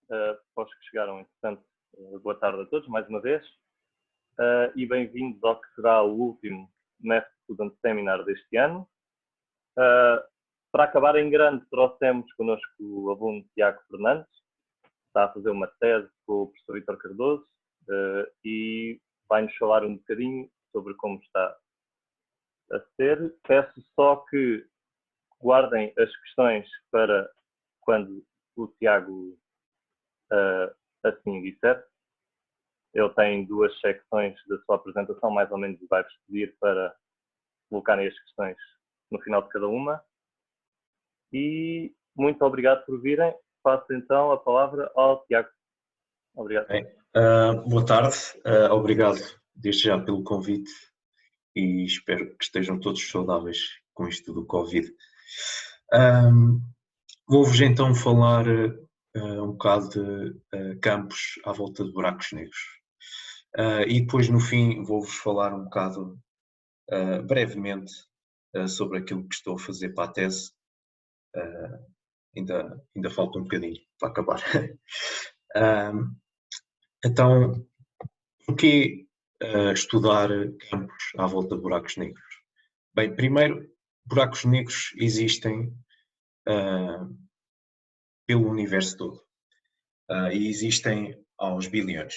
Para os que chegaram, entretanto, boa tarde a todos, mais uma vez, e bem-vindos ao que será o último Math Student Seminar deste ano. Para acabar em grande, trouxemos connosco o aluno Tiago Fernandes, que está a fazer uma tese com o professor Vítor Cardoso, e vai-nos falar um bocadinho sobre como está a ser. Peço só que guardem as questões para quando o Tiago assim disser. Ele tem duas secções da sua apresentação, mais ou menos, e vai-vos pedir para colocarem as questões no final de cada uma. E muito obrigado por virem. Passo então a palavra ao Tiago. Obrigado. Bem, boa tarde, obrigado desde já pelo convite e espero que estejam todos saudáveis com isto do Covid. Vou-vos então falar um bocado de campos à volta de buracos negros. E depois no fim vou-vos falar um bocado brevemente sobre aquilo que estou a fazer para a tese. Ainda falta um bocadinho para acabar. Então, porquê estudar campos à volta de buracos negros? Bem, primeiro, buracos negros existem pelo universo todo e existem aos bilhões.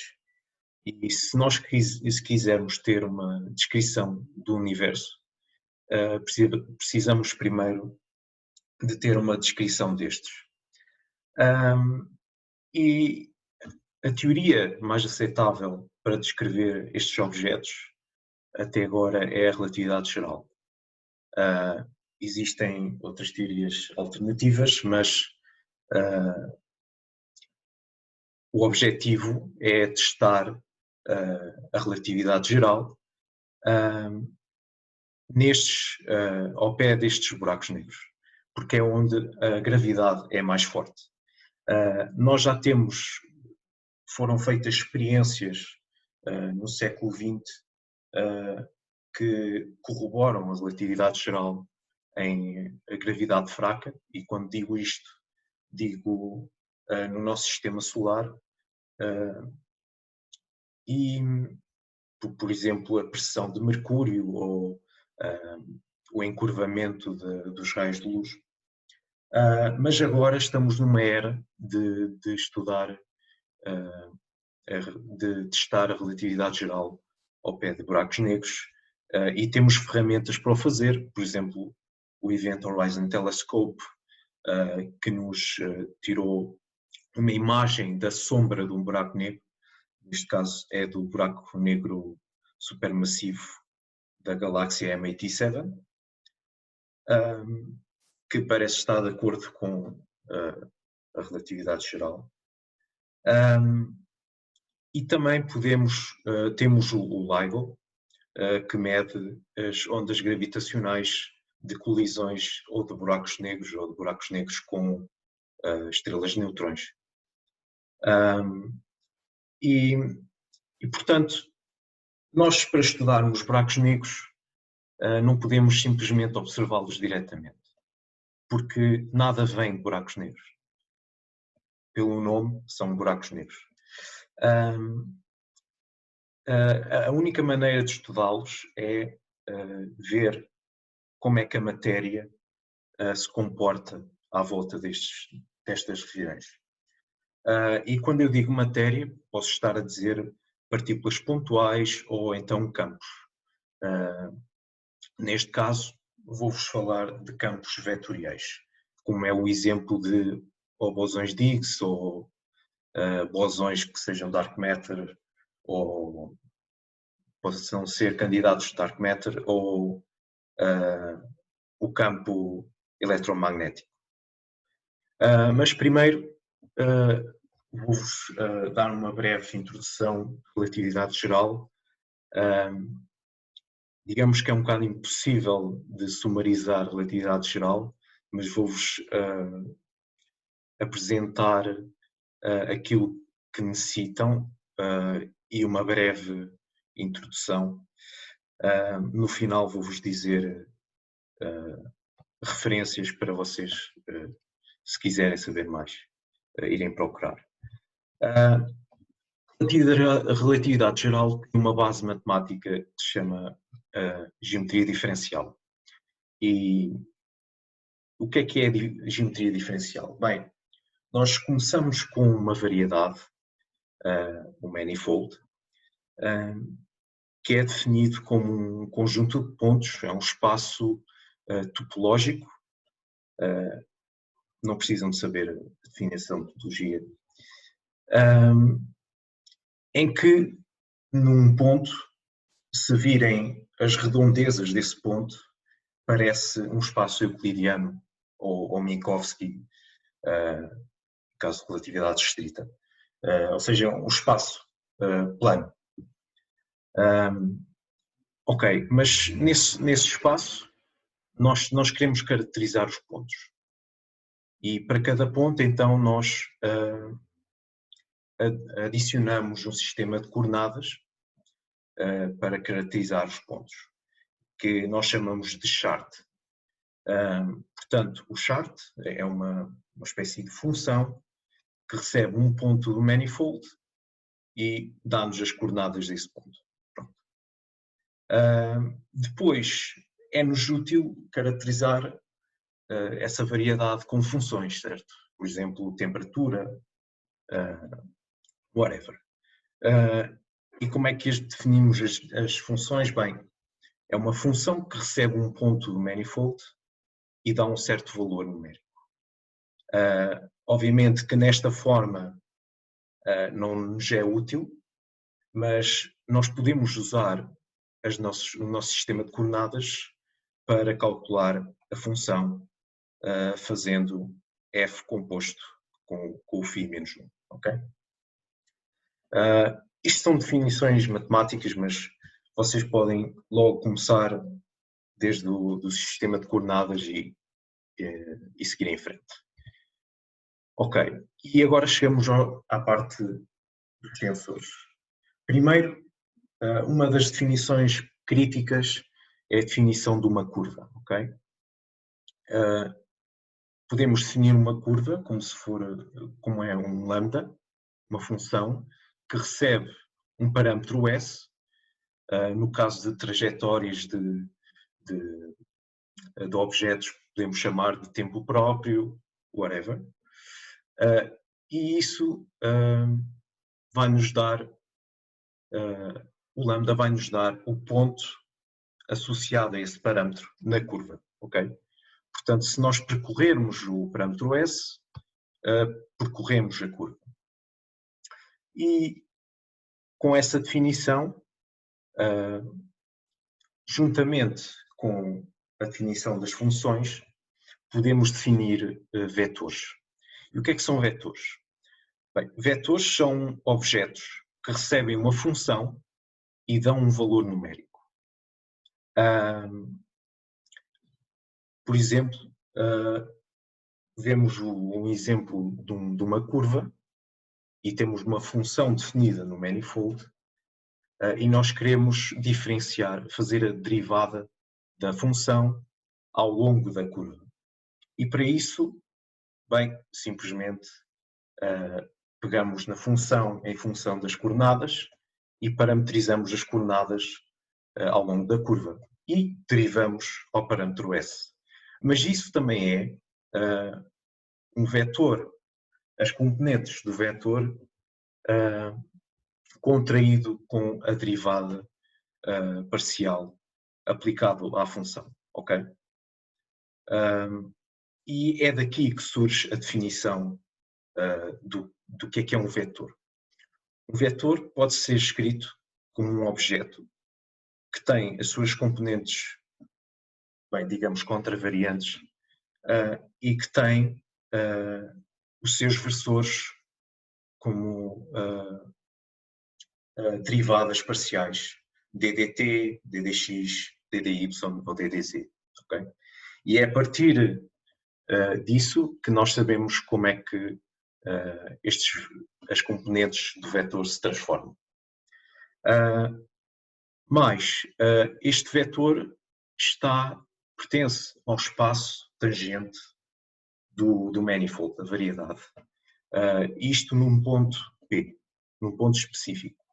E se nós quisermos ter uma descrição do universo, precisamos primeiro de ter uma descrição destes. E a teoria mais aceitável para descrever estes objetos até agora é a relatividade geral. Existem outras teorias alternativas, mas o objetivo é testar a relatividade geral ao pé destes buracos negros, porque é onde a gravidade é mais forte. Nós já foram feitas experiências no século XX que corroboram a relatividade geral em a gravidade fraca, e quando digo isto, digo no nosso sistema solar, e por exemplo a pressão de Mercúrio ou o encurvamento dos raios de luz. Mas agora estamos numa era de estudar, de testar a relatividade geral ao pé de buracos negros, e temos ferramentas para o fazer, por exemplo, o Event Horizon Telescope, que nos tirou uma imagem da sombra de um buraco negro, neste caso é do buraco negro supermassivo da galáxia M87, que parece estar de acordo com a relatividade geral. E também temos o LIGO, que mede as ondas gravitacionais de colisões ou de buracos negros com estrelas de neutrões. E portanto, nós, para estudarmos buracos negros, não podemos simplesmente observá-los diretamente, porque nada vem de buracos negros. Pelo nome, são buracos negros. A única maneira de estudá-los é ver como é que a matéria se comporta à volta destas regiões. E quando eu digo matéria, posso estar a dizer partículas pontuais ou então campos. Neste caso, vou-vos falar de campos vetoriais, como é o exemplo de bosões de Higgs ou bosões que sejam dark matter, ou possam ser candidatos de dark matter, ou o campo eletromagnético. Mas primeiro vou-vos dar uma breve introdução de relatividade geral. Digamos que é um bocado impossível de sumarizar a relatividade geral, mas vou-vos apresentar aquilo que necessitam e uma breve introdução. No final vou-vos dizer referências para vocês, se quiserem saber mais. irem procurar. A relatividade geral tem uma base matemática que se chama geometria diferencial. E o que é a geometria diferencial? Bem, nós começamos com uma variedade, um manifold, que é definido como um conjunto de pontos, é um espaço topológico, não precisam de saber a definição de topologia, em que num ponto, se virem as redondezas desse ponto, parece um espaço euclidiano ou Minkowski, caso de relatividade restrita, ou seja, um espaço plano. Ok, mas nesse espaço nós queremos caracterizar os pontos. E para cada ponto, então, nós adicionamos um sistema de coordenadas para caracterizar os pontos, que nós chamamos de chart. Portanto, o chart é uma espécie de função que recebe um ponto do manifold e dá-nos as coordenadas desse ponto. Depois, é-nos útil caracterizar essa variedade com funções, certo? Por exemplo, temperatura, whatever. E como é que definimos as funções? Bem, é uma função que recebe um ponto do manifold e dá um certo valor numérico. Obviamente que nesta forma não nos é útil, mas nós podemos usar o nosso sistema de coordenadas para calcular a função fazendo f composto com o φ menos 1. Ok? Isto são definições matemáticas, mas vocês podem logo começar desde o sistema de coordenadas e seguir em frente. Ok, e agora chegamos à parte dos tensores. Primeiro, uma das definições críticas é a definição de uma curva, ok? Podemos definir uma curva como é um lambda, uma função que recebe um parâmetro S, no caso de trajetórias de objetos, podemos chamar de tempo próprio, whatever, e isso vai-nos dar, o lambda vai-nos dar o ponto associado a esse parâmetro na curva, ok? Portanto, se nós percorrermos o parâmetro S, percorremos a curva. E com essa definição, juntamente com a definição das funções, podemos definir vetores. E o que é que são vetores? Bem, vetores são objetos que recebem uma função e dão um valor numérico. Por exemplo, vemos um exemplo de uma curva e temos uma função definida no manifold e nós queremos diferenciar, fazer a derivada da função ao longo da curva. E para isso, bem, simplesmente pegamos na função em função das coordenadas e parametrizamos as coordenadas ao longo da curva e derivamos ao parâmetro S. Mas isso também é um vetor, as componentes do vetor contraído com a derivada parcial aplicado à função, ok? E é daqui que surge a definição do que é um vetor. Um vetor pode ser escrito como um objeto que tem as suas componentes, bem, digamos, contravariantes, e que tem os seus versores como derivadas parciais, ddt, ddx, ddy ou ddz. Okay? E é a partir disso que nós sabemos como é que as componentes do vetor se transformam. Mas este vetor pertence ao espaço tangente do manifold, da variedade. Isto num ponto P, num ponto específico.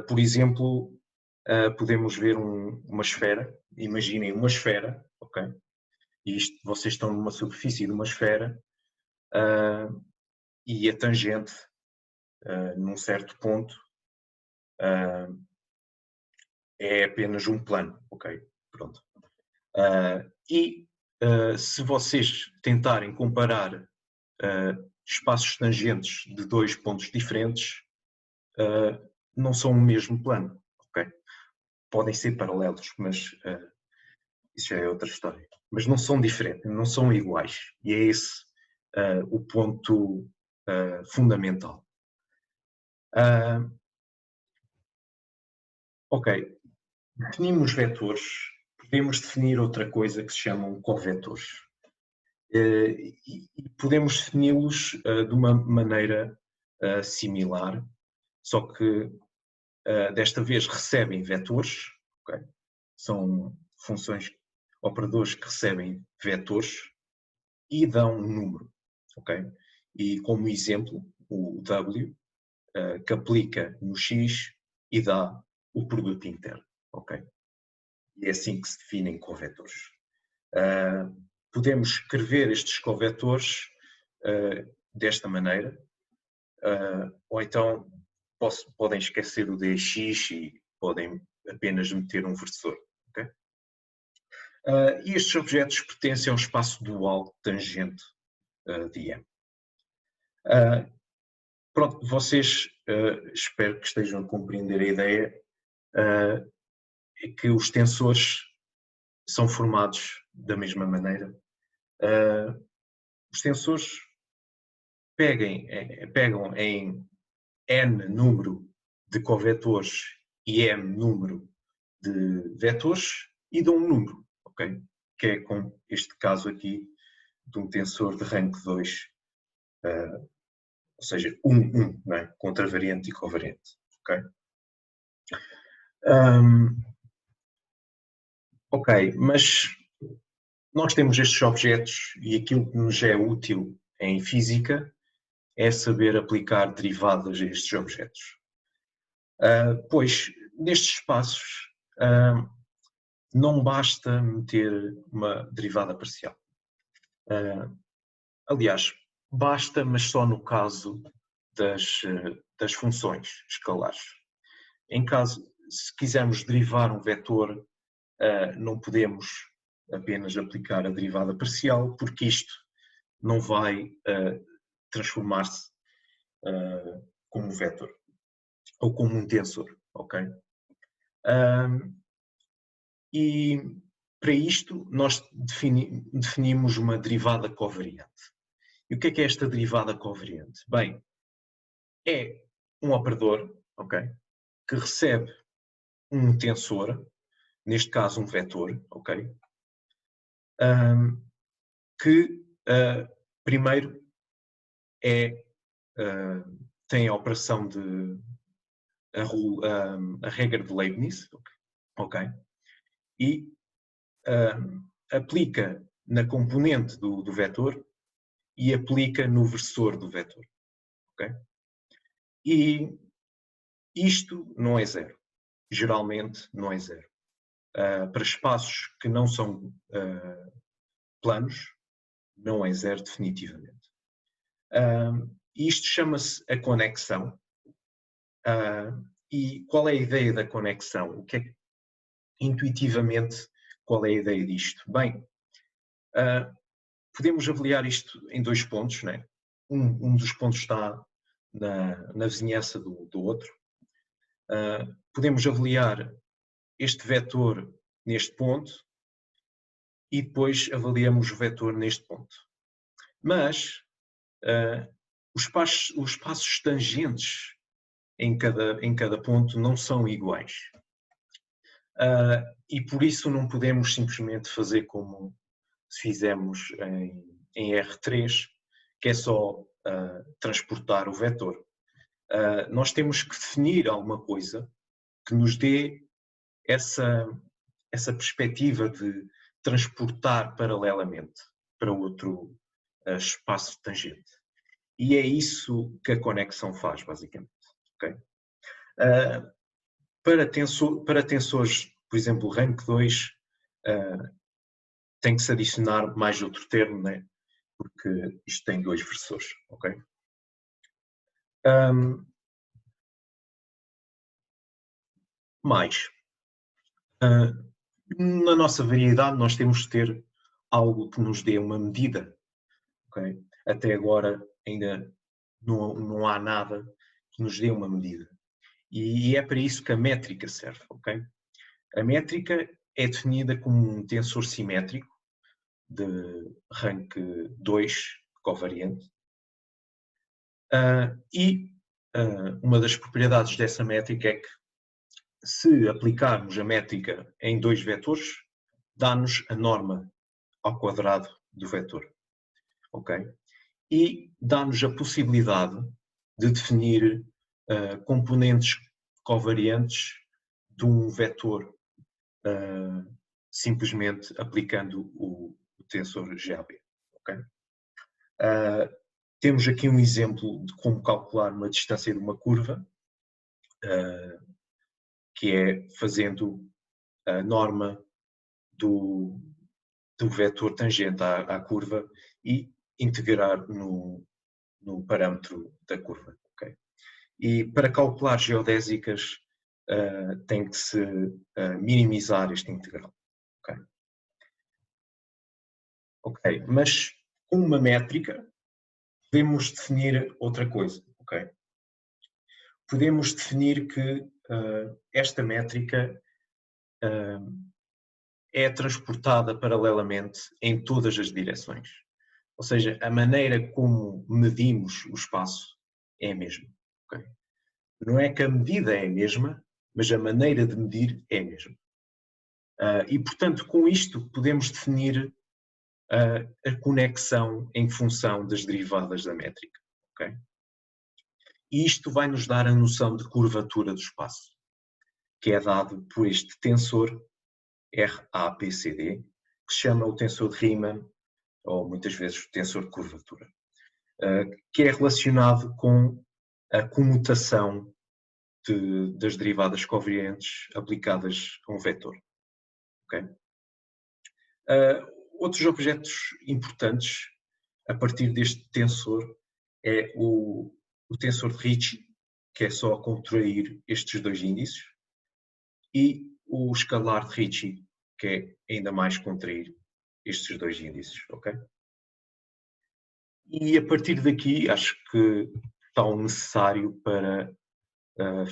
Por exemplo, podemos ver uma esfera, imaginem uma esfera, ok? Isto, vocês estão numa superfície de uma esfera e a tangente, num certo ponto, é apenas um plano, ok? Pronto. Se vocês tentarem comparar espaços tangentes de dois pontos diferentes, não são o mesmo plano, ok? Podem ser paralelos, mas isso já é outra história. Mas não são diferentes, não são iguais. E é esse o ponto fundamental. Ok, definimos vetores, podemos definir outra coisa que se chamam corvetores. E podemos defini-los de uma maneira similar, só que desta vez recebem vetores, okay? São funções, operadores que recebem vetores e dão um número, ok? E como exemplo, o W, que aplica no X e dá o produto interno, ok? E é assim que se definem corvetores. Podemos escrever estes corvetores desta maneira, ou então podem esquecer o DX e podem apenas meter um versor. Okay? E estes objetos pertencem ao espaço dual tangente de M. Pronto, vocês espero que estejam a compreender a ideia que os tensores são formados da mesma maneira. Os tensores pegam em n número de covetores e m número de vetores e dão um número, ok? Que é com este caso aqui de um tensor de rank 2, ou seja, 1, não é? Contravariante e covariante, ok? Ok, mas nós temos estes objetos e aquilo que nos é útil em física é saber aplicar derivadas a estes objetos. Pois, nestes espaços, não basta meter uma derivada parcial. Aliás, basta, mas só no caso das funções escalares. Em caso, se quisermos derivar um vetor, não podemos apenas aplicar a derivada parcial, porque isto não vai transformar-se como um vetor ou como um tensor, ok? E para isto nós definimos uma derivada covariante. E o que é esta derivada covariante? Bem, é um operador, ok, que recebe um tensor, neste caso um vetor, ok, que primeiro tem a operação de a regra de Leibniz, ok, e aplica na componente do vetor e aplica no versor do vetor, ok? E isto não é zero, geralmente não é zero. Para espaços que não são planos, não é zero definitivamente. Isto chama-se a conexão. E qual é a ideia da conexão? O que é, intuitivamente, qual é a ideia disto? Bem, podemos avaliar isto em dois pontos, né? Um dos pontos está na vizinhança do outro. Podemos avaliar este vetor neste ponto e depois avaliamos o vetor neste ponto. Mas os espaços tangentes em cada ponto não são iguais. E por isso não podemos simplesmente fazer como se fizemos em R3, que é só transportar o vetor. Nós temos que definir alguma coisa que nos dê essa perspectiva de transportar paralelamente para outro espaço tangente. E é isso que a conexão faz, basicamente. Okay? Para tensores, por exemplo, rank 2, tem que se adicionar mais outro termo, né? Porque isto tem 2 versores. Okay? Mais. Na nossa variedade, nós temos de ter algo que nos dê uma medida. Okay? Até agora, ainda não há nada que nos dê uma medida. E é para isso que a métrica serve. Okay? A métrica é definida como um tensor simétrico de rank 2 covariante. Uma das propriedades dessa métrica é que, se aplicarmos a métrica em 2 vetores, dá-nos a norma ao quadrado do vetor. Okay? E dá-nos a possibilidade de definir componentes covariantes de um vetor simplesmente aplicando o tensor GAB. Okay? Temos aqui um exemplo de como calcular uma distância de uma curva, que é fazendo a norma do vetor tangente à curva e integrar no parâmetro da curva. Okay? E para calcular geodésicas tem que se minimizar este integral. Okay? Ok, mas com uma métrica podemos definir outra coisa. Okay? Podemos definir que esta métrica é transportada paralelamente em todas as direções. Ou seja, a maneira como medimos o espaço é a mesma. Okay? Não é que a medida é a mesma, mas a maneira de medir é a mesma. E, portanto, com isto podemos definir a conexão em função das derivadas da métrica. Okay? E isto vai nos dar a noção de curvatura do espaço, que é dado por este tensor RAPCD, que se chama o tensor de Riemann, ou muitas vezes o tensor de curvatura, que é relacionado com a comutação das derivadas covariantes aplicadas a um vetor. Okay? Outros objetos importantes a partir deste tensor é o tensor de Ricci, que é só contrair estes 2 índices, e o escalar de Ricci, que é ainda mais contrair estes 2 índices. Okay? E a partir daqui acho que está o necessário para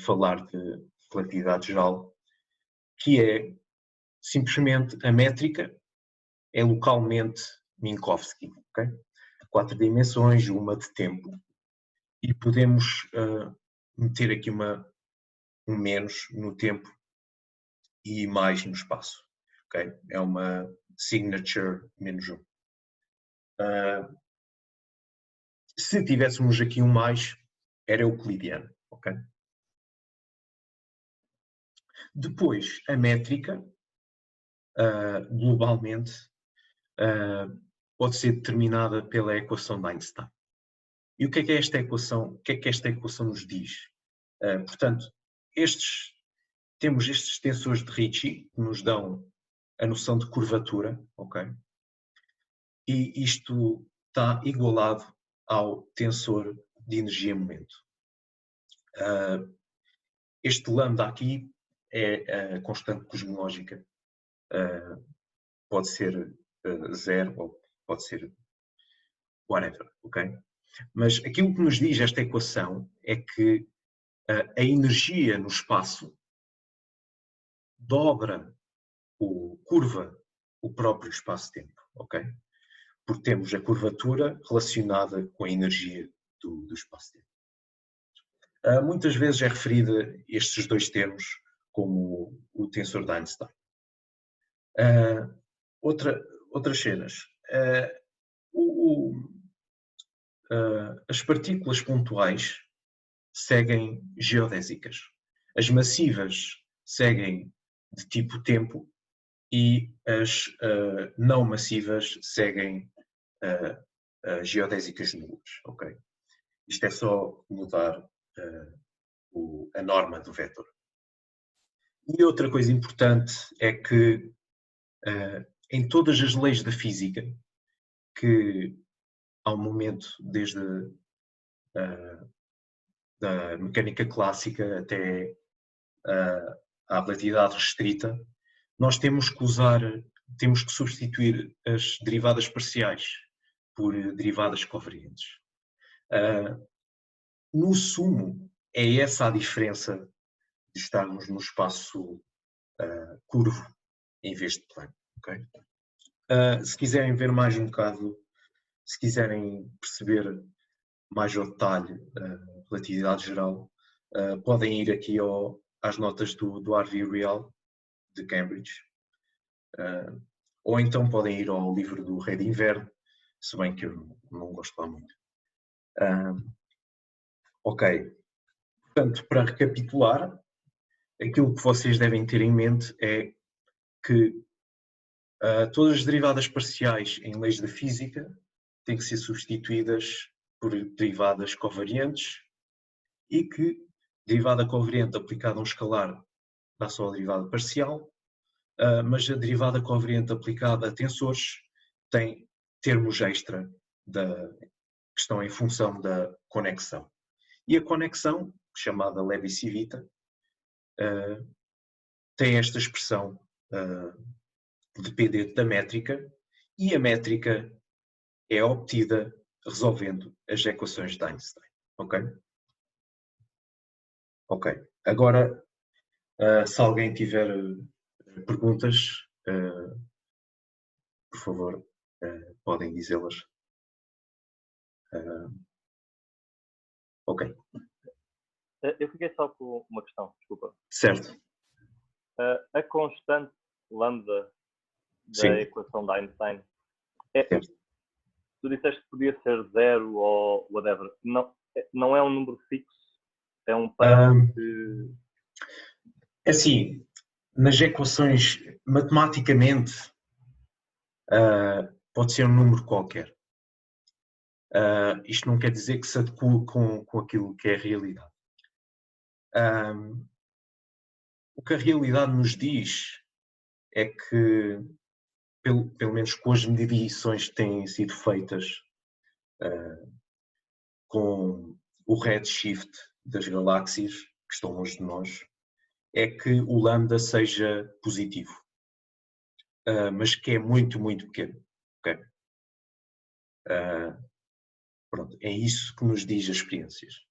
falar de relatividade geral, que é simplesmente a métrica é localmente Minkowski. Okay? 4 dimensões, uma de tempo. E podemos meter aqui um menos no tempo e mais no espaço. Okay? É uma signature menos 1. Se tivéssemos aqui um mais, era euclidiano. Okay? Depois, a métrica, globalmente, pode ser determinada pela equação de Einstein. E o que é esta equação? O que é que esta equação nos diz? Portanto, temos estes tensores de Ricci que nos dão a noção de curvatura, ok? E isto está igualado ao tensor de energia-momento. Este lambda aqui é a constante cosmológica. Pode ser 0 ou pode ser whatever, ok? Mas aquilo que nos diz esta equação é que a energia no espaço dobra curva o próprio espaço-tempo, ok? Porque temos a curvatura relacionada com a energia do espaço-tempo. Muitas vezes é referida estes 2 termos como o tensor de Einstein. Outras cenas. As partículas pontuais seguem geodésicas. As massivas seguem de tipo tempo e as não massivas seguem geodésicas nulas. Okay? Isto é só mudar a norma do vetor. E outra coisa importante é que em todas as leis da física, que há um momento desde da mecânica clássica até à relatividade restrita, nós temos que substituir as derivadas parciais por derivadas covariantes. No sumo, é essa a diferença de estarmos no espaço curvo em vez de plano. Okay? Se quiserem ver mais um bocado, se quiserem perceber mais ao detalhe a relatividade geral, podem ir aqui às notas do Harvey Real, de Cambridge, ou então podem ir ao livro do Rei de Inverno, se bem que eu não gosto lá muito. Ok. Portanto, para recapitular, aquilo que vocês devem ter em mente é que todas as derivadas parciais em leis da física têm que ser substituídas por derivadas covariantes e que derivada covariante aplicada a um escalar dá só a derivada parcial, mas a derivada covariante aplicada a tensores tem termos extra que estão em função da conexão. E a conexão, chamada Levi-Civita, tem esta expressão dependente da métrica, e a métrica é obtida resolvendo as equações de Einstein. Ok? Ok. Agora, se alguém tiver perguntas, por favor, podem dizê-las. Ok. Eu fiquei só com uma questão, desculpa. Certo. A constante lambda da Sim. equação de Einstein, Certo. tu disseste que podia ser 0 ou whatever. Não é um número fixo, é um parâmetro que... É assim, nas equações, matematicamente, pode ser um número qualquer. Isto não quer dizer que se adeque com aquilo que é a realidade. O que a realidade nos diz é que, pelo menos com as medições que têm sido feitas com o redshift das galáxias que estão longe de nós, é que o lambda seja positivo, mas que é muito, muito pequeno. Okay? Pronto, é isso que nos diz as experiências.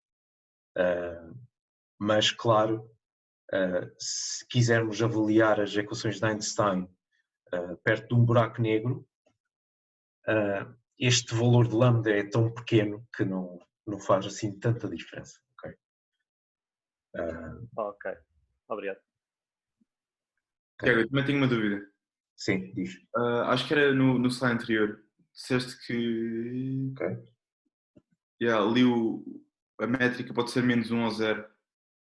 Mas, claro, se quisermos avaliar as equações de Einstein perto de um buraco negro, este valor de lambda é tão pequeno que não faz assim tanta diferença. Okay? Ok, obrigado. Tiago, eu também tenho uma dúvida. Sim, diz. Acho que era no slide anterior. Disseste que ali a métrica pode ser menos 1 ou 0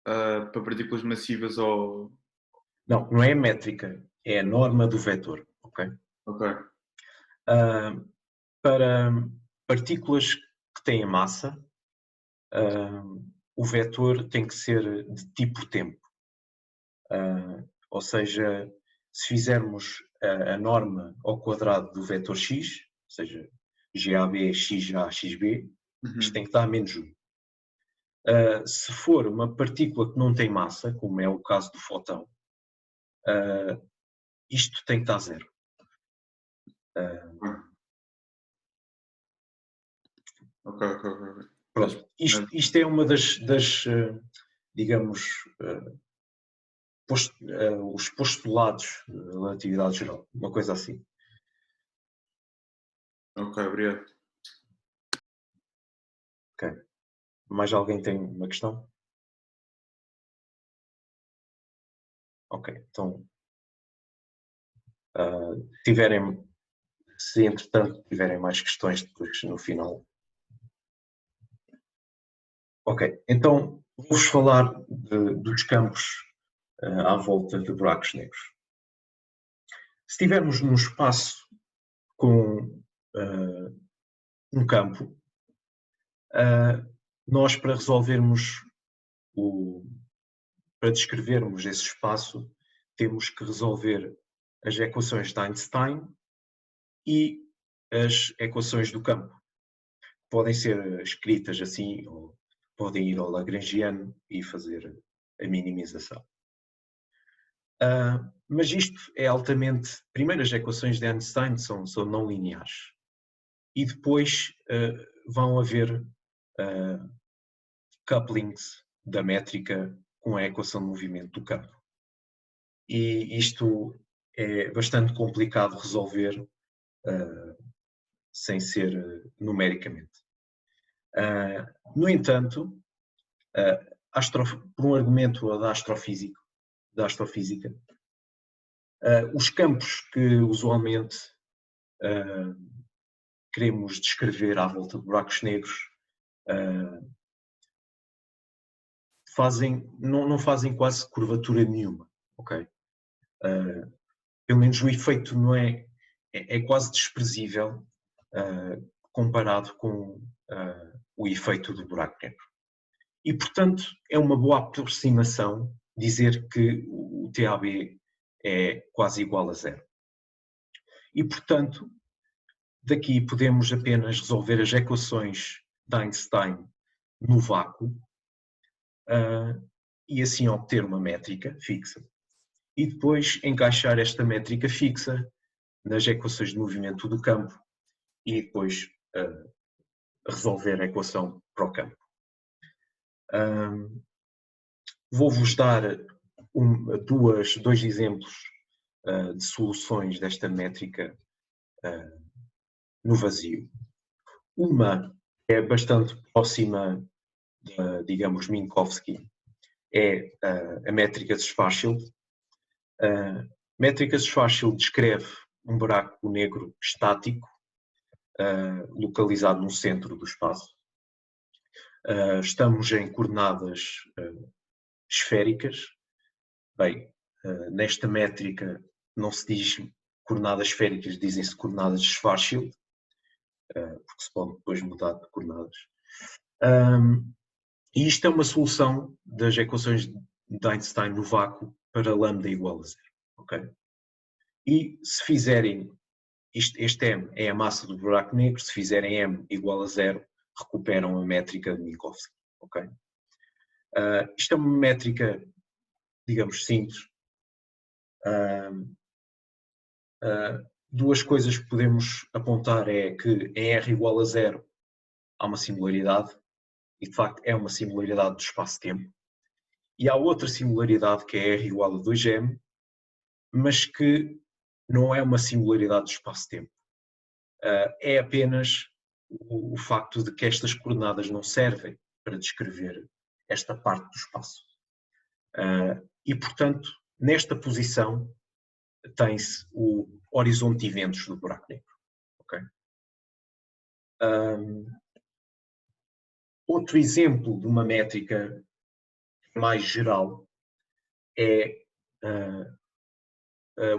para partículas massivas ou... Não é a métrica, é a norma do vetor. Ok. Para partículas que têm massa, o vetor tem que ser de tipo tempo. Ou seja, se fizermos a norma ao quadrado do vetor x, ou seja, GAB, XA, XB, isto tem que dar menos 1. Se for uma partícula que não tem massa, como é o caso do fóton, isto tem que dar 0. Pronto. Isto é uma das digamos, os postulados da relatividade geral, uma coisa assim. Ok, obrigado. Ok. Mais alguém tem uma questão? Ok, então, se entretanto tiverem mais questões depois no final. Ok, então vou-vos falar dos campos à volta de buracos negros. Se estivermos num espaço com um campo, nós para resolvermos para descrevermos esse espaço, temos que resolver as equações de Einstein e as equações do campo. Podem ser escritas assim, ou podem ir ao Lagrangiano e fazer a minimização. Mas isto é altamente... Primeiro, as equações de Einstein são não lineares. E depois vão haver couplings da métrica com a equação de movimento do campo. E isto é bastante complicado de resolver sem ser numericamente. No entanto, por um argumento da astrofísica, os campos que usualmente queremos descrever à volta de buracos negros não fazem quase curvatura nenhuma, ok? Pelo menos o efeito não é quase desprezível comparado com o efeito do buraco negro. E, portanto, é uma boa aproximação dizer que o TAB é quase igual a zero. E, portanto, daqui podemos apenas resolver as equações de Einstein no vácuo e assim obter uma métrica fixa. E depois encaixar esta métrica fixa nas equações de movimento do campo e depois resolver a equação para o campo. Vou-vos dar dois exemplos de soluções desta métrica no vazio. Uma é bastante próxima, digamos, Minkowski, é a métrica de Schwarzschild. A métrica de Schwarzschild descreve um buraco negro estático localizado no centro do espaço. Estamos em coordenadas esféricas. Bem, nesta métrica não se diz coordenadas esféricas, dizem-se coordenadas de Schwarzschild, porque se pode depois mudar de coordenadas. E isto é uma solução das equações de Einstein no vácuo para lambda igual a zero. Okay? E se fizerem, este M é a massa do buraco negro, se fizerem M igual a zero, recuperam a métrica de Minkowski. Okay? Isto é uma métrica, digamos, simples. Duas coisas que podemos apontar é que em R igual a zero há uma singularidade, e de facto é uma singularidade do espaço-tempo. E há outra singularidade que é R igual a 2m, mas que não é uma singularidade do espaço-tempo. É apenas o facto de que estas coordenadas não servem para descrever esta parte do espaço. E, portanto, nesta posição tem-se o horizonte de eventos do buraco negro. Okay? Outro exemplo de uma métrica mais geral é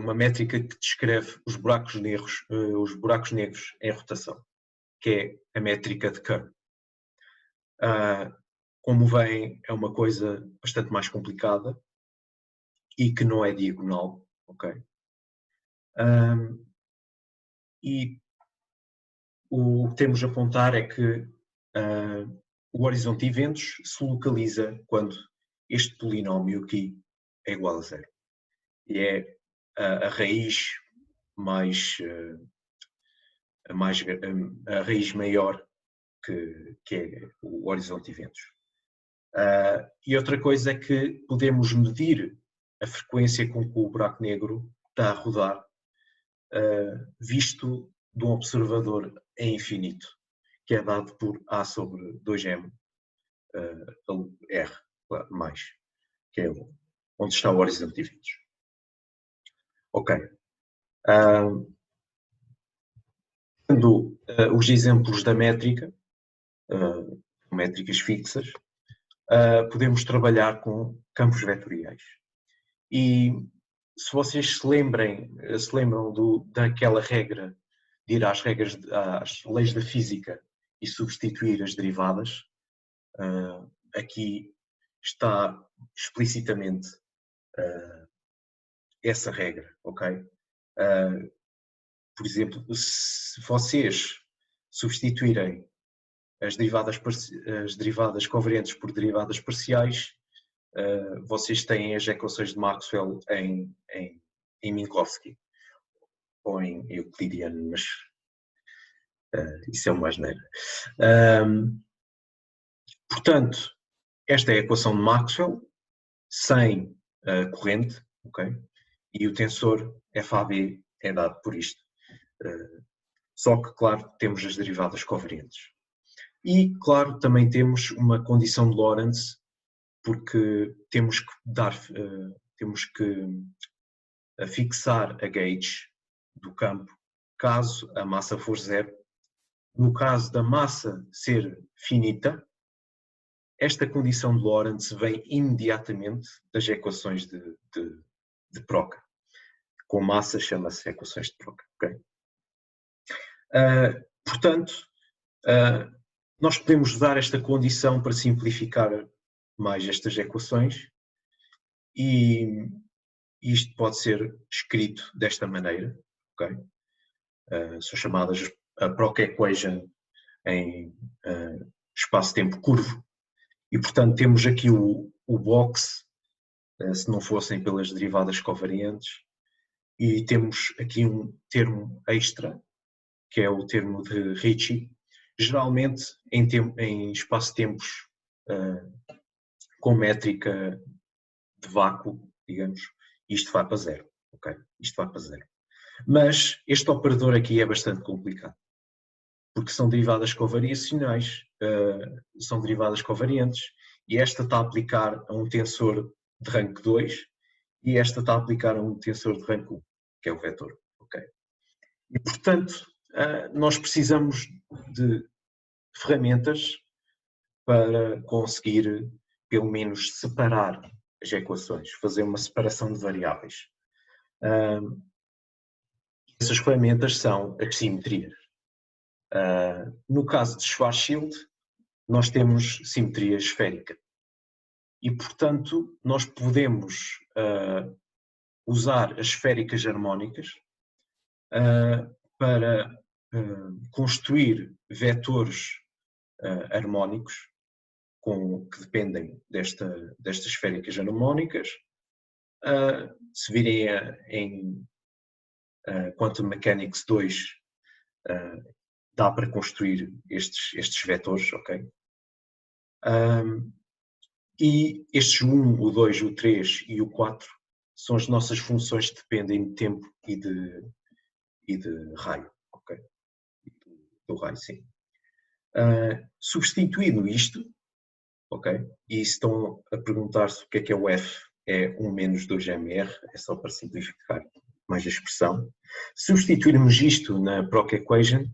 uma métrica que descreve os buracos negros em rotação, que é a métrica de Kerr. Como veem, é uma coisa bastante mais complicada e que não é diagonal. Okay? E o que temos a apontar é que o horizonte de eventos se localiza quando este polinómio aqui é igual a zero. E é a raiz a raiz maior que é o horizonte de eventos. E outra coisa é que podemos medir a frequência com que o buraco negro está a rodar, visto de um observador em infinito, que é dado por A sobre 2m R mais, que é onde está o horizonte de eventos. Ok. Tendo os exemplos da métrica, métricas fixas, podemos trabalhar com campos vetoriais. E se vocês se lembram daquela regra de ir às leis da física e substituir as derivadas, aqui está explicitamente essa regra, ok? Por exemplo, se vocês substituírem as derivadas covariantes por derivadas parciais, vocês têm as equações de Maxwell em Minkowski ou em euclidiano, mas isso é uma asneira. Portanto, esta é a equação de Maxwell sem corrente, ok? E o tensor FAB é dado por isto. Só que, claro, temos as derivadas covariantes. E, claro, também temos uma condição de Lorentz, porque temos que fixar a gauge do campo caso a massa for zero. No caso da massa ser finita, esta condição de Lorentz vem imediatamente das equações de Proca. Com massa chama-se equações de Proca. Okay? Portanto, nós podemos usar esta condição para simplificar mais estas equações e isto pode ser escrito desta maneira. Okay? São chamadas a Proca Equation em espaço-tempo curvo. E, portanto, temos aqui o box, se não fossem pelas derivadas covariantes, e temos aqui um termo extra, que é o termo de Ricci. Geralmente, em espaço-tempos com métrica de vácuo, digamos, isto vai para zero. Okay? Isto vai para zero. Mas este operador aqui é bastante complicado, porque são derivadas covariacionais, são derivadas covariantes, e esta está a aplicar a um tensor de rank 2 e esta está a aplicar a um tensor de rank 1, que é o vetor. Okay? E, portanto, nós precisamos de ferramentas para conseguir, pelo menos, separar as equações, fazer uma separação de variáveis. Essas ferramentas são as simetrias. No caso de Schwarzschild, nós temos simetria esférica. E, portanto, nós podemos usar as esféricas harmónicas para construir vetores harmónicos que dependem destas esféricas harmónicas. Se virem em Quantum Mechanics 2, dá para construir estes vetores, ok? E estes 1, o 2, o 3 e o 4 são as nossas funções que dependem de tempo e de raio, ok? Do raio, sim. Substituindo isto, ok? E estão a perguntar-se o que é o F, é 1 menos 2mr, é só para simplificar mais a expressão. Substituirmos isto na Proc Equation,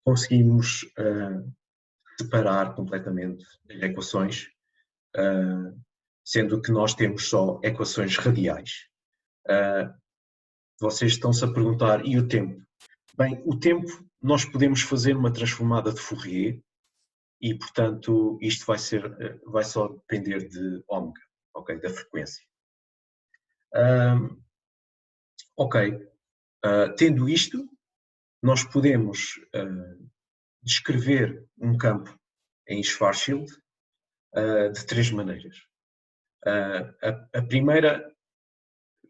conseguimos separar completamente as equações, sendo que nós temos só equações radiais. Vocês estão-se a perguntar, e o tempo? Bem, o tempo nós podemos fazer uma transformada de Fourier e, portanto, isto vai só depender de ômega, ok, da frequência. Ok, tendo isto, nós podemos descrever um campo em Schwarzschild de 3 maneiras. A primeira,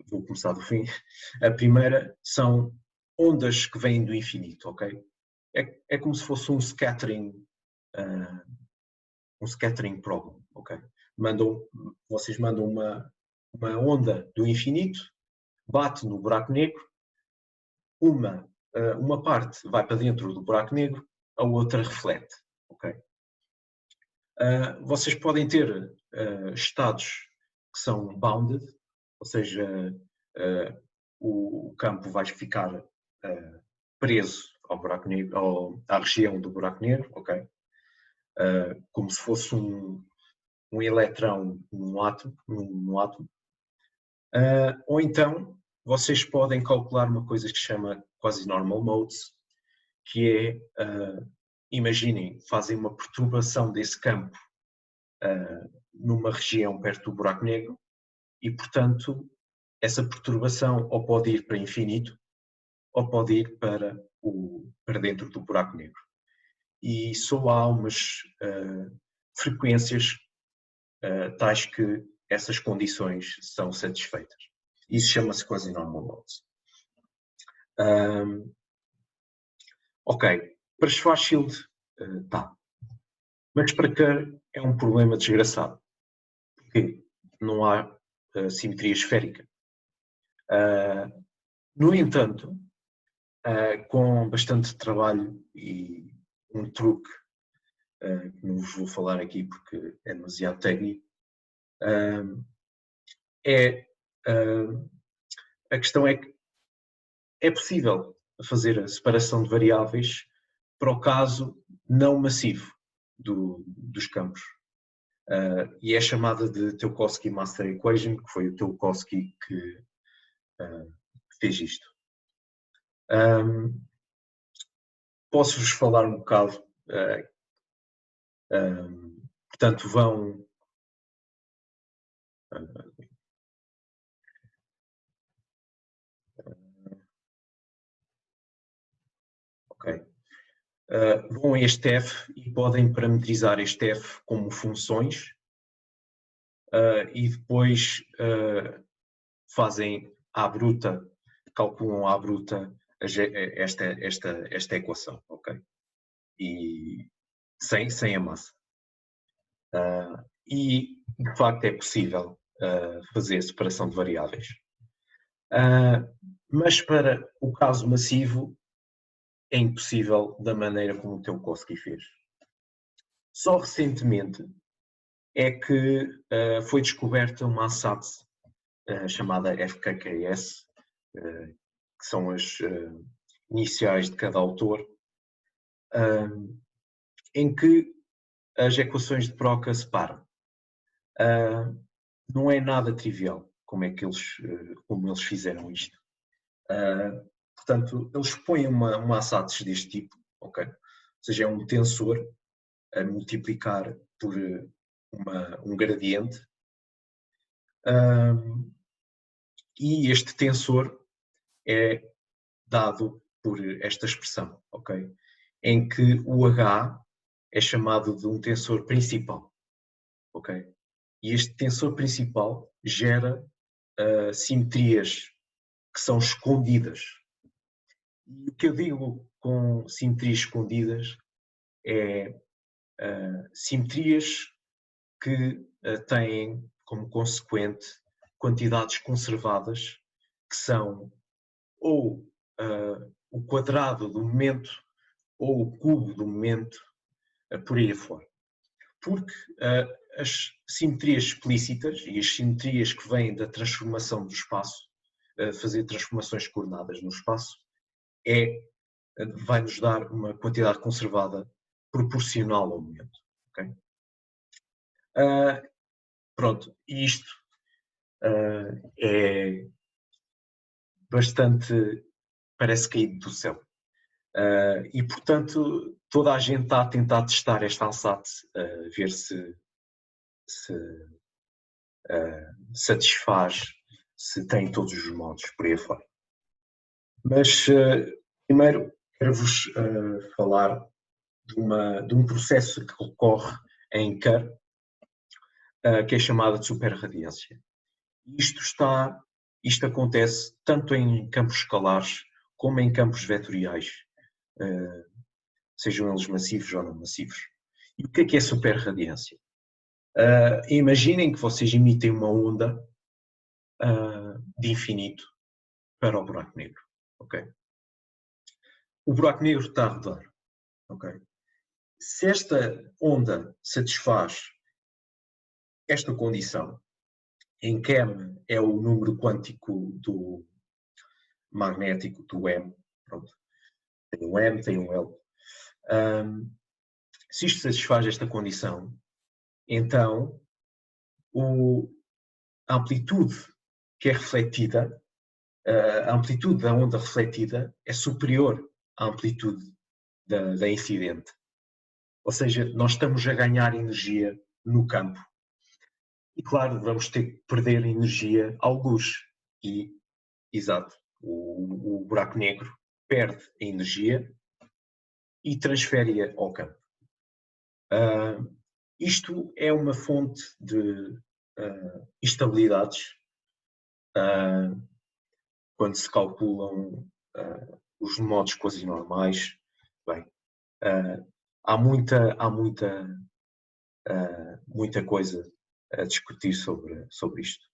vou começar do fim, a primeira são ondas que vêm do infinito, ok? É como se fosse um scattering problem, ok? Vocês mandam uma onda do infinito, bate no buraco negro, uma parte vai para dentro do buraco negro, a outra reflete, ok? Vocês podem ter estados que são bounded, ou seja, o campo vai ficar preso ao buraco negro, à região do buraco negro, ok? Como se fosse um eletrão num átomo. Ou então, vocês podem calcular uma coisa que se chama quasi-normal modes, que é imaginem, fazem uma perturbação desse campo numa região perto do buraco negro e, portanto, essa perturbação ou pode ir para infinito ou pode ir para dentro do buraco negro. E só há umas frequências tais que essas condições são satisfeitas. Isso chama-se quasi-normal modes. Ok, para Schwarzschild tá. Mas para Kerr é um problema desgraçado. Porque não há simetria esférica. No entanto, com bastante trabalho e um truque, que não vos vou falar aqui porque é demasiado técnico, a questão é que é possível fazer a separação de variáveis para o caso não massivo dos campos. E é chamada de Teukovsky Master Equation, que foi o Teukovsky que fez isto. Posso-vos falar um bocado, portanto vão... ok. Vão a este f e podem parametrizar este f como funções e depois fazem à bruta, calculam à bruta esta equação, ok? E sem a massa. E de facto é possível fazer separação de variáveis. Mas para o caso massivo é impossível da maneira como o Teukovsky fez. Só recentemente é que foi descoberta uma ansatz chamada FKKS, que são as iniciais de cada autor, em que as equações de Broca separam. Não é nada trivial como eles fizeram isto. Portanto, eles põem uma ansatz deste tipo, ok? Ou seja, é um tensor a multiplicar por um gradiente. E este tensor é dado por esta expressão, ok? Em que o H é chamado de um tensor principal, ok? E este tensor principal gera simetrias que são escondidas. E o que eu digo com simetrias escondidas é simetrias que têm como consequente quantidades conservadas que são ou o quadrado do momento ou o cubo do momento por aí afora. Porque as simetrias explícitas e as simetrias que vêm da transformação do espaço, fazer transformações coordenadas no espaço, vai-nos dar uma quantidade conservada proporcional ao momento. Okay? Pronto, isto é bastante, parece caído do céu. E, portanto, toda a gente está a tentar testar esta ansatz, ver se satisfaz, se tem todos os modos por aí afora. Mas, primeiro, quero-vos falar de um processo que ocorre em Kerr, que é chamado de superradiância. Isto acontece tanto em campos escalares como em campos vetoriais, sejam eles massivos ou não massivos. E o que é superradiância? Imaginem que vocês emitem uma onda de infinito para o buraco negro. Okay? O buraco negro está a rodar. Okay? Se esta onda satisfaz esta condição, em que M é o número quântico do magnético do M, pronto. Tem um M, tem um L. Se isto satisfaz esta condição, então a amplitude que é refletida, a amplitude da onda refletida é superior à amplitude da incidente. Ou seja, nós estamos a ganhar energia no campo. E claro, vamos ter que perder energia algures. E, exato, o buraco negro perde a energia e transfere-a ao campo. Isto é uma fonte de instabilidades quando se calculam os modos quase normais. Bem, há muita coisa a discutir sobre isto.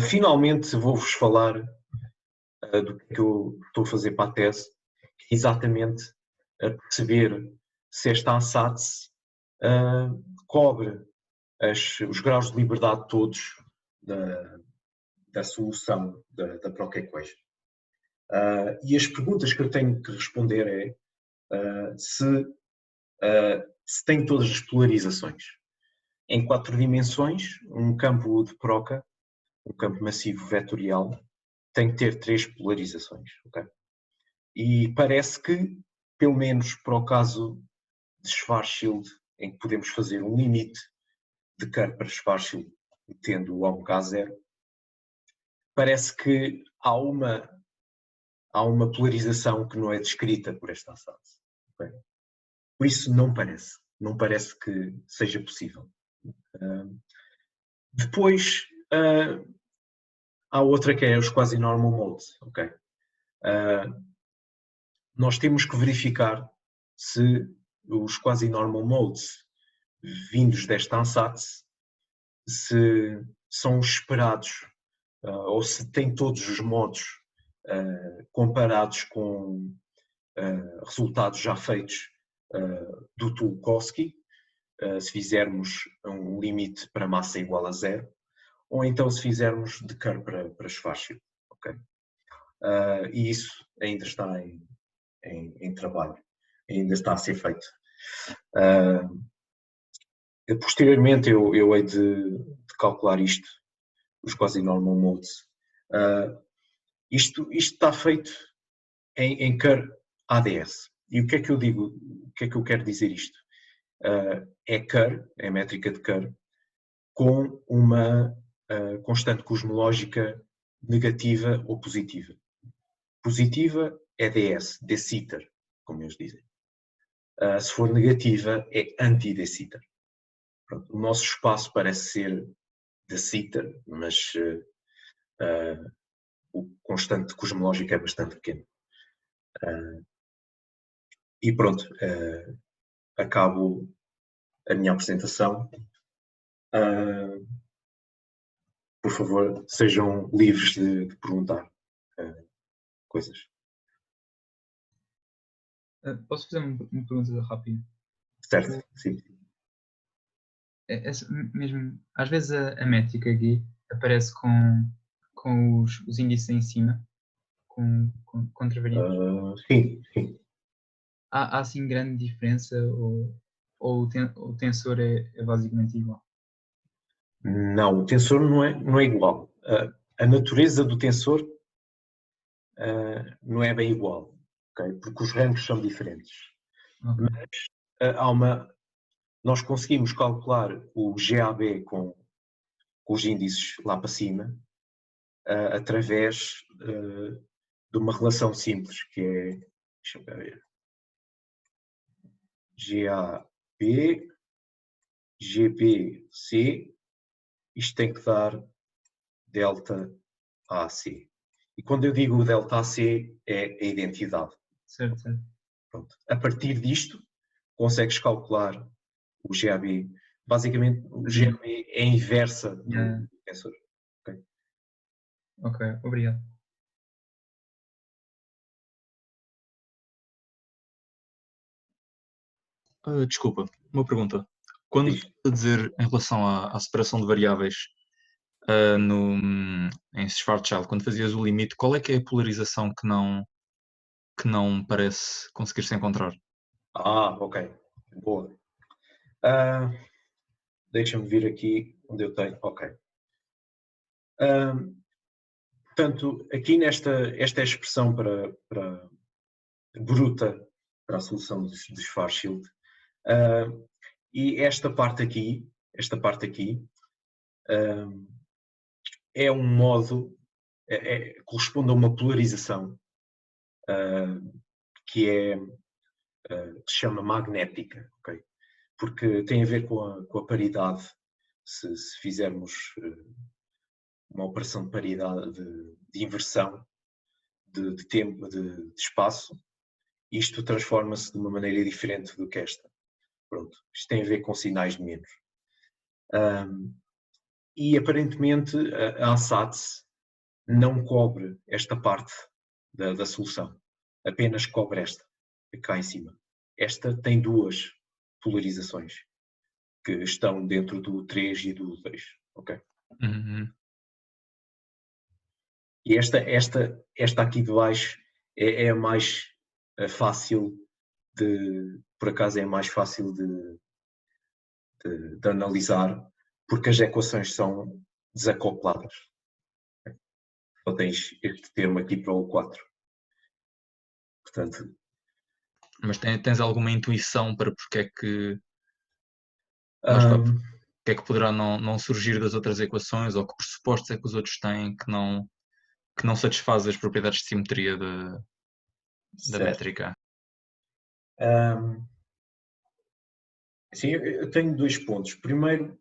Finalmente vou-vos falar do que eu estou a fazer para a tese, que é exatamente a perceber se esta ANSATS cobre os graus de liberdade todos da solução da Proc Equation. E as perguntas que eu tenho que responder é se tem todas as polarizações. Em 4 dimensões, um campo de Proca, um campo massivo vetorial, tem que ter 3 polarizações. Okay? E parece que, pelo menos para o caso de Schwarzschild, em que podemos fazer um limite de Kerr para Schwarzschild, metendo o ômega a 0, parece que há uma polarização que não é descrita por esta ANSATS. Okay? Por isso não parece que seja possível. Depois há outra que é os quasi-normal modes. Okay? Nós temos que verificar se os quasi-normal modes vindos desta ANSATS se são esperados ou se têm todos os modos comparados com resultados já feitos do Tulkowski, se fizermos um limite para massa igual a 0, ou então se fizermos de Kerr para Schwarzschild. Okay? E isso ainda está em trabalho, ainda está a ser feito. Posteriormente eu hei de calcular isto, os quasi-normal modes. Isto está feito em Kerr ADS. E o que é que eu digo? O que é que eu quero dizer isto? É Kerr, é a métrica de Kerr, com uma constante cosmológica negativa ou positiva. Positiva é DS, de Sitter, como eles dizem. Se for negativa, é anti-de Sitter. O nosso espaço parece ser de Sitter, mas o constante cosmológico é bastante pequeno. E pronto, acabo a minha apresentação. Por favor, sejam livres de perguntar coisas. Posso fazer uma pergunta rápida? Certo, sim. Mesmo, às vezes a métrica aqui aparece com os índices em cima, com contravariantes. Sim. Há assim grande diferença ou o tensor é basicamente igual? Não, o tensor não é igual. A natureza do tensor não é bem igual, okay? Porque os rangos são diferentes. Okay. Mas nós conseguimos calcular o GAB com os índices lá para cima através de uma relação simples que é, deixa eu ver, GAB, GBC, isto tem que dar delta AC. E quando eu digo delta AC é a identidade. Certo. Pronto. A partir disto, consegues calcular o GAB. Basicamente, o GAB é a inversa do tensor. Ok, obrigado. Desculpa, uma pergunta. Quando estás a dizer em relação à separação de variáveis em Schwarzschild, quando fazias o limite, qual é que é a polarização que não parece conseguir-se encontrar? Ok. Boa. Deixa-me vir aqui onde eu tenho. Ok. Portanto, aqui esta é a expressão para bruta para a solução de Schwarzschild. E esta parte aqui é um modo, corresponde a uma polarização que se chama magnética, okay? Porque tem a ver com a paridade. Se fizermos uma operação de paridade, de inversão de tempo, de espaço, isto transforma-se de uma maneira diferente do que esta. Pronto, isto tem a ver com sinais de menos. E aparentemente a ANSATS não cobre esta parte da solução, apenas cobre esta, cá em cima. Esta tem duas polarizações que estão dentro do 3 e do 2, ok? Uhum. E esta aqui de baixo é a mais fácil por acaso é mais fácil de analisar, porque as equações são desacopladas. Só tens este termo aqui para o 4. Portanto, Mas tens alguma intuição para porque é que que é que poderá não surgir das outras equações, ou que pressupostos é que os outros têm que não satisfazem as propriedades de simetria da métrica? Sim, eu tenho 2 pontos. Primeiro,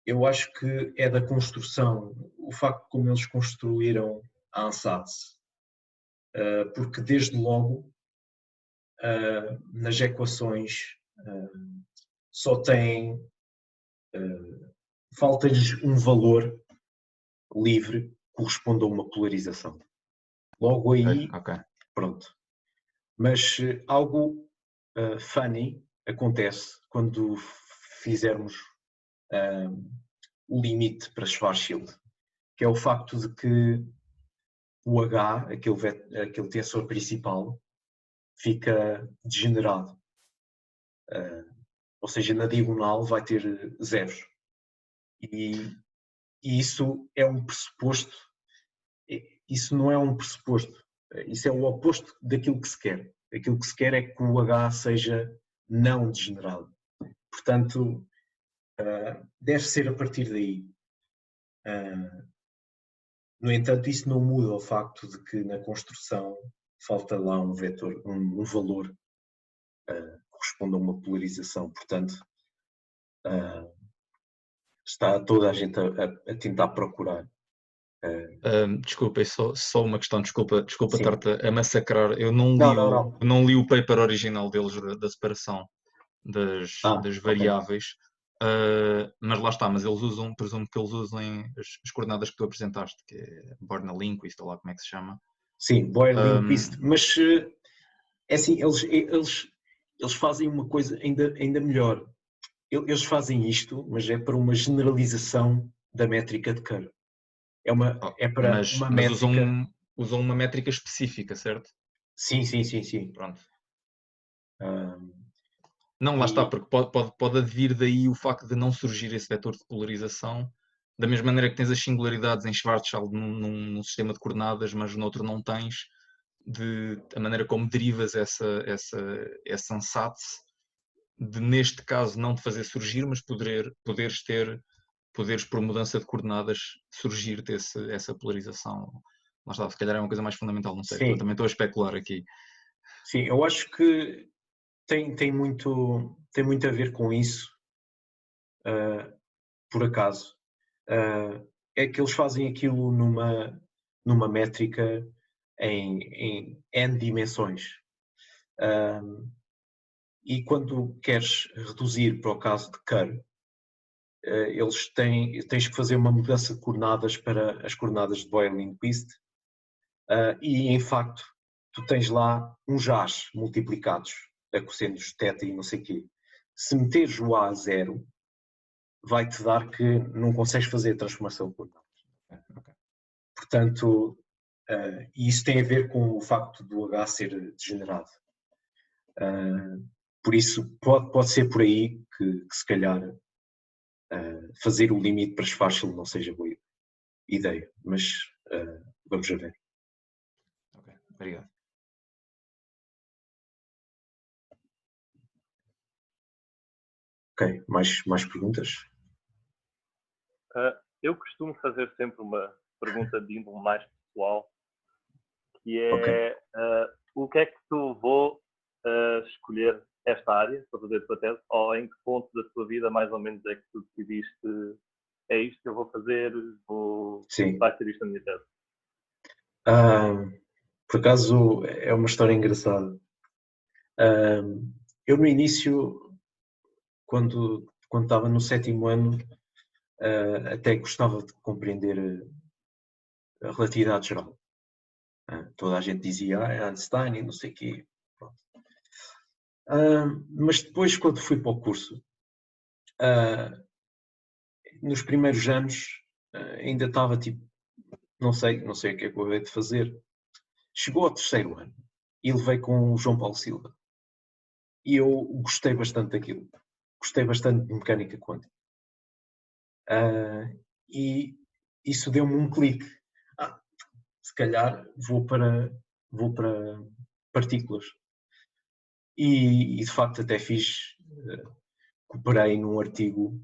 eu acho que é da construção, o facto de como eles construíram a ANSATS, porque desde logo nas equações só tem, falta-lhes um valor livre que corresponde a uma polarização. Logo aí, Okay. pronto. Mas algo funny acontece quando fizermos o limite para Schwarzschild, que é o facto de que o H, aquele tensor principal, fica degenerado. Ou seja, na diagonal vai ter zeros. E isso é um pressuposto. Isso não é um pressuposto. Isso é o oposto daquilo que se quer. Aquilo que se quer é que o H seja não degenerado. Portanto, deve ser a partir daí. No entanto, isso não muda o facto de que na construção falta lá um vetor, um valor que corresponde a uma polarização. Portanto, está toda a gente a tentar procurar. Desculpa, é só uma questão, desculpa Sim. estar-te a massacrar. Eu não li o paper original deles da separação das variáveis, mas lá está, mas eles usam, presumo que eles usem as coordenadas que tu apresentaste, que é Born-Lindquist, ou lá como é que se chama. Sim, Born-Lindquist, mas é assim, eles fazem uma coisa ainda melhor. Eles fazem isto, mas é para uma generalização da métrica de Kerr. É para mas uma métrica... usam uma métrica específica, certo? Sim. Pronto. Não, lá está, porque pode advir daí o facto de não surgir esse vetor de polarização, da mesma maneira que tens as singularidades em Schwarzschild num sistema de coordenadas, mas no outro não tens, a maneira como derivas essa ANSATS, de neste caso não te fazer surgir, mas poderes por mudança de coordenadas surgir-te essa polarização. Lá está, se calhar é uma coisa mais fundamental, não sei, eu também estou a especular aqui. Sim, eu acho que tem muito a ver com isso, por acaso. É que eles fazem aquilo numa métrica em N dimensões. E quando queres reduzir para o caso de Kerr, tens que fazer uma mudança de coordenadas para as coordenadas de Born-Lindquist, e em facto tu tens lá uns A's multiplicados a cossenos θ e não sei o quê. Se meteres o A a zero, vai-te dar que não consegues fazer a transformação de coordenadas. Okay. Portanto, isso tem a ver com o facto do H ser degenerado. Por isso, pode ser por aí que se calhar fazer o limite para Schwarzschild não seja boa ideia, mas vamos ver. Ok, obrigado. Ok, mais perguntas? Eu costumo fazer sempre uma pergunta de índole mais pessoal, que Ok. é o que é que te levou a escolher esta área para fazer a tua tese, ou em que ponto da tua vida mais ou menos é que tu decidiste é isto que eu vou fazer, Sim. vai ser isto a minha tese? Por acaso é uma história engraçada. Eu no início, quando estava no 7º ano, até gostava de compreender a relatividade geral. Toda a gente dizia Einstein e não sei o quê. Pronto. Mas depois, quando fui para o curso, nos primeiros anos, ainda estava tipo, não sei o que é que eu hei de fazer. Chegou ao 3º ano e levei com o João Paulo Silva. E eu gostei bastante daquilo. Gostei bastante de mecânica quântica. E isso deu-me um clique. Se calhar vou para partículas. E de facto até cooperei num artigo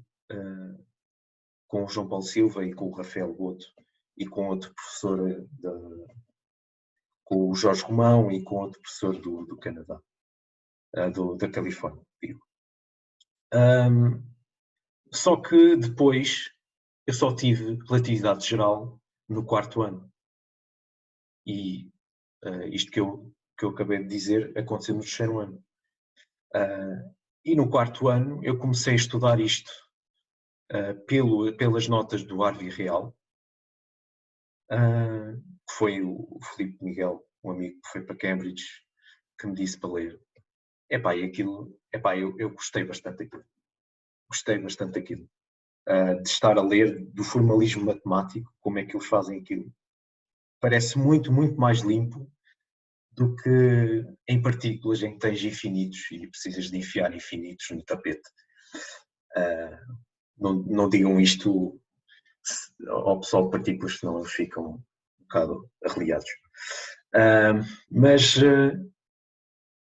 com o João Paulo Silva e com o Rafael Boto e com outro professor, com o Jorge Romão e com outro professor do Canadá, da Califórnia. Só que depois eu só tive relatividade geral no 4º ano. E isto que eu acabei de dizer aconteceu no 3º ano. E no 4º ano eu comecei a estudar isto pelas notas do Harvey Real, que foi o Filipe Miguel, um amigo que foi para Cambridge, que me disse para ler. E aquilo, eu gostei bastante daquilo. Gostei bastante daquilo. De estar a ler do formalismo matemático, como é que eles fazem aquilo. Parece muito, muito mais limpo do que em partículas em que tens infinitos e precisas de enfiar infinitos no tapete. Não digam isto ao pessoal de partículas, senão eles ficam um bocado arreliados. Mas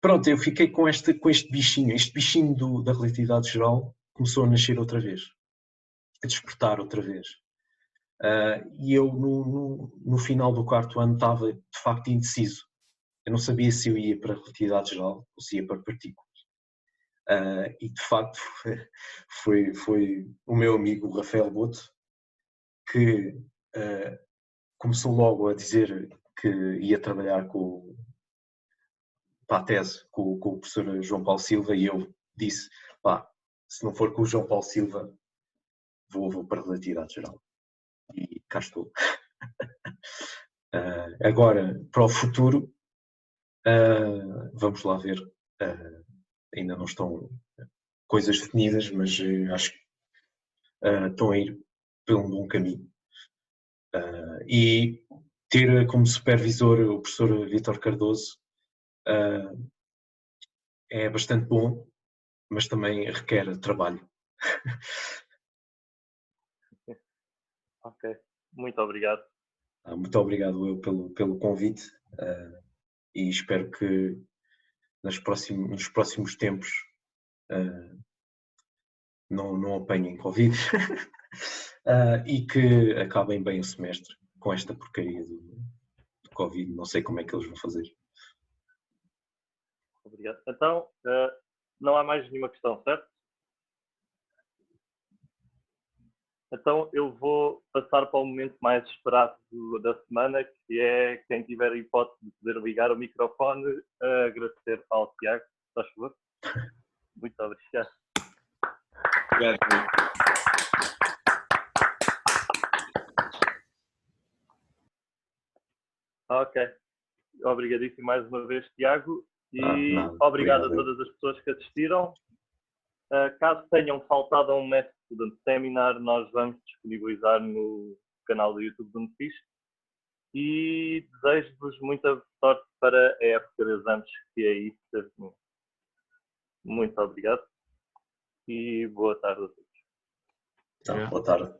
pronto, eu fiquei com este bichinho. Este bichinho da relatividade geral começou a nascer outra vez, a despertar outra vez. E eu no final do 4º ano estava de facto indeciso. Eu não sabia se eu ia para a relatividade geral ou se ia para partículas. E de facto foi o meu amigo o Rafael Boto que começou logo a dizer que ia trabalhar para a tese com o professor João Paulo Silva, e eu disse, se não for com o João Paulo Silva, vou para a relatividade geral. E cá estou. Agora, para o futuro, vamos lá ver. Ainda não estão coisas definidas, mas acho que estão a ir por um bom caminho. E ter como supervisor o professor Vítor Cardoso é bastante bom, mas também requer trabalho. Ok, muito obrigado. Muito obrigado eu pelo convite e espero que nos próximos tempos não apanhem Covid e que acabem bem o semestre com esta porcaria do Covid. Não sei como é que eles vão fazer. Obrigado. Então, não há mais nenhuma questão, certo? Então eu vou passar para o momento mais esperado da semana, que é quem tiver a hipótese de poder ligar o microfone, agradecer ao Tiago, por favor. Muito obrigado. Obrigado. Ok. Obrigadíssimo mais uma vez, Tiago. E nada. obrigado a todas as pessoas que assistiram. Caso tenham faltado a um Math Student Seminar, nós vamos disponibilizar no canal do YouTube do Nefis. E desejo-vos muita sorte para a época de exames que é isso. Muito obrigado e boa tarde a todos. Boa tarde.